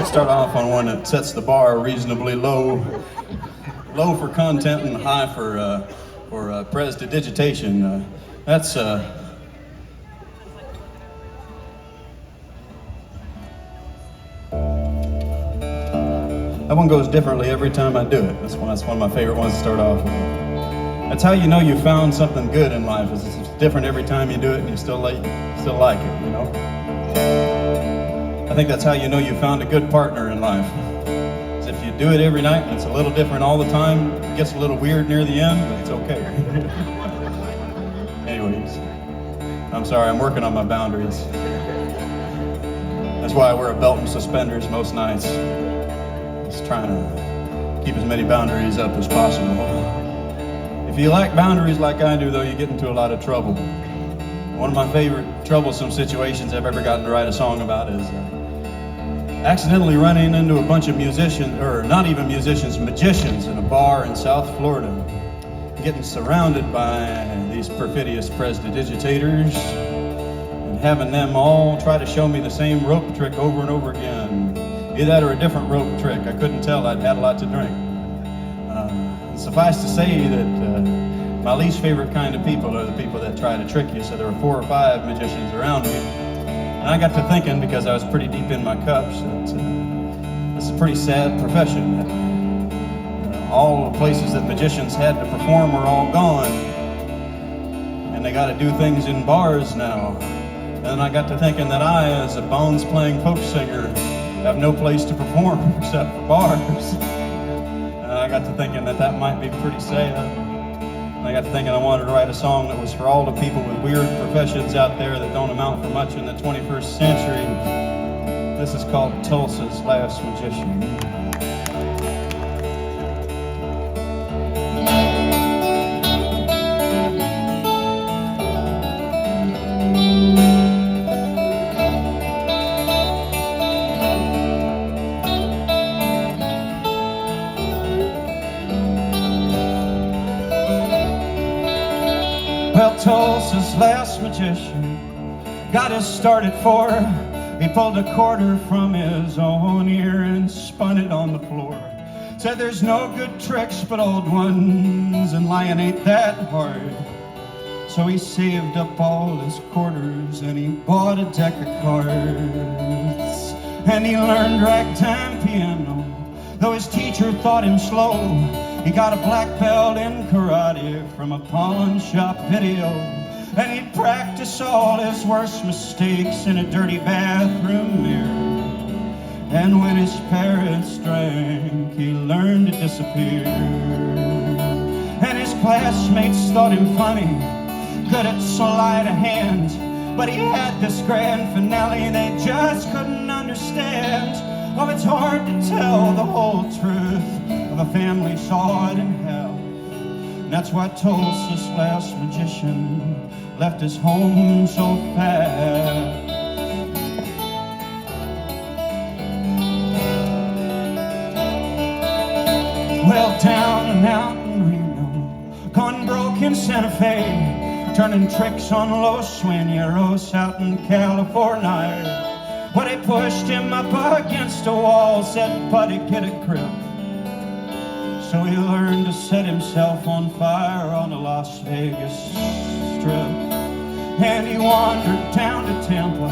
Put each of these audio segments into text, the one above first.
Start off on one that sets the bar reasonably low for content and high for prestidigitation. That one goes differently every time I do it. That's one of my favorite ones to start off with. That's how you know you found something good in life. It's different every time you do it, and you still like it, you know. I think that's how you know you found a good partner in life. Is if you do it every night and it's a little different all the time. It gets a little weird near the end, but it's okay. Anyways, I'm sorry, I'm working on my boundaries. That's why I wear a belt and suspenders most nights. Just trying to keep as many boundaries up as possible. If you lack boundaries like I do, though, you get into a lot of trouble. One of my favorite troublesome situations I've ever gotten to write a song about is accidentally running into a bunch of musicians, or not even musicians, magicians in a bar in South Florida. Getting surrounded by these perfidious prestidigitators and having them all try to show me the same rope trick over and over again. Either that or a different rope trick. I couldn't tell. I'd had a lot to drink. Suffice to say that my least favorite kind of people are the people that try to trick you. So there were 4 or 5 magicians around me. And I got to thinking, because I was pretty deep in my cups, that this is a pretty sad profession. That, all the places that magicians had to perform are all gone. And they got to do things in bars now. And then I got to thinking that I, as a bones-playing folk singer, have no place to perform except for bars. And I got to thinking that might be pretty sad. And I got to thinking I wanted to write a song that was for all the people with weird professions out there that don't amount for much in the 21st century. This is called Tulsa's Last Magician. Well, Tulsa's last magician got us started for. He pulled a quarter from his own ear and spun it on the floor. Said there's no good tricks but old ones, and lying ain't that hard. So he saved up all his quarters and he bought a deck of cards. And he learned ragtime piano, though his teacher thought him slow. He got a black belt in karate from a pawn shop video. And he'd practice all his worst mistakes in a dirty bathroom mirror. And when his parents drank, he learned to disappear. And his classmates thought him funny, good at sleight of hand. But he had this grand finale they just couldn't understand. Oh, it's hard to tell the whole truth of a family sawed in hell. And that's why Tulsa's last magician left his home so fast. Well, down and out in Reno, gone broke in Santa Fe, turning tricks on Los Sueñeros out in California. When they pushed him up against a wall, said, buddy, get a grip. So he learned to set himself on fire on the Las Vegas Strip. And he wandered down to Tampa,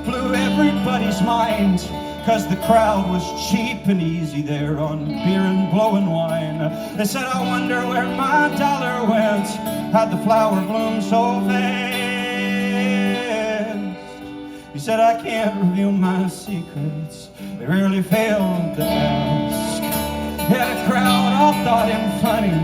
blew everybody's mind, 'cause the crowd was cheap and easy there on beer and blowing wine. They said, I wonder where my dollar went, how'd the flower bloom so fast? He said, I can't reveal my secrets, they really failed to ask. Yeah, the crowd all thought him funny,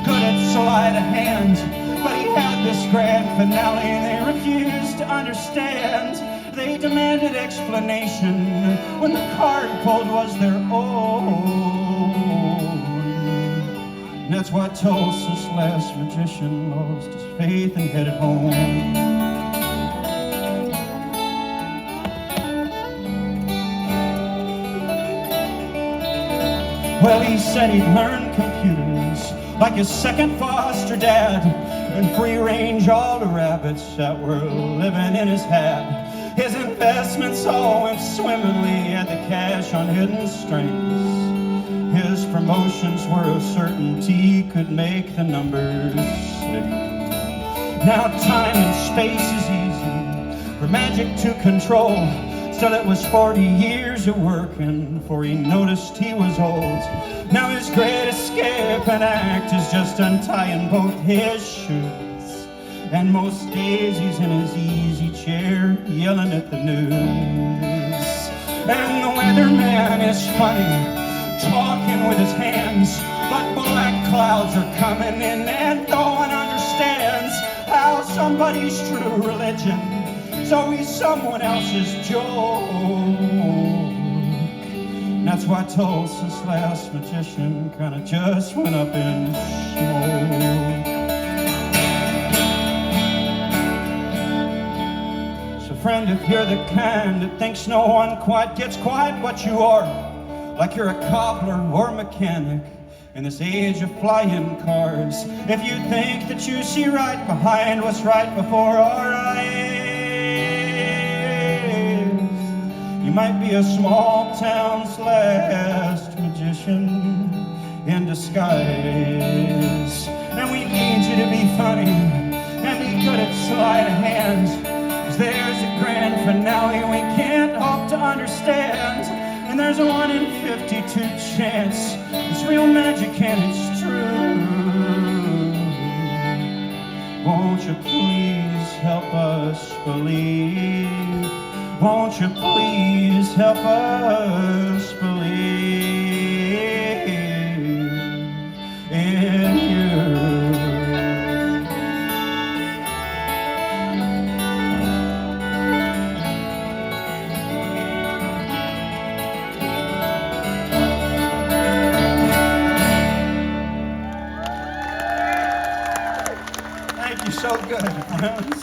good at sleight of hand. But he had this grand finale they refused to understand. They demanded explanation when the card pulled was their own. And that's why Tulsa's last magician lost his faith and headed home. Well, he said he'd learned computers like his second foster dad, and free range all the rabbits that were living in his hat. His investments all went swimmingly, he had the cash on hidden strings. His promotions were a certainty, could make the numbers sing. Now time and space is easy for magic to control. Still it was 40 years of working before he noticed he was old. Now his great escape and act is just untying both his shoes. And most days he's in his easy chair yelling at the news. And the weatherman is funny, talking with his hands, but black clouds are coming in and no one understands how somebody's true religion is always someone else's joke. And that's why Tulsa's last magician kinda just went up in smoke. So friend, if you're the kind that thinks no one quite gets quite what you are, like you're a cobbler or mechanic in this age of flying cars, if you think that you see right behind what's right before our eyes, you might be a small town's last magician in disguise. And we need you to be funny and be good at sleight of hand, 'cause there's a grand finale we can't hope to understand. And there's a 1 in 52 chance it's real magic and it's true. Won't you please help us believe? Won't you please help us believe in you? Thank you, so good, friends.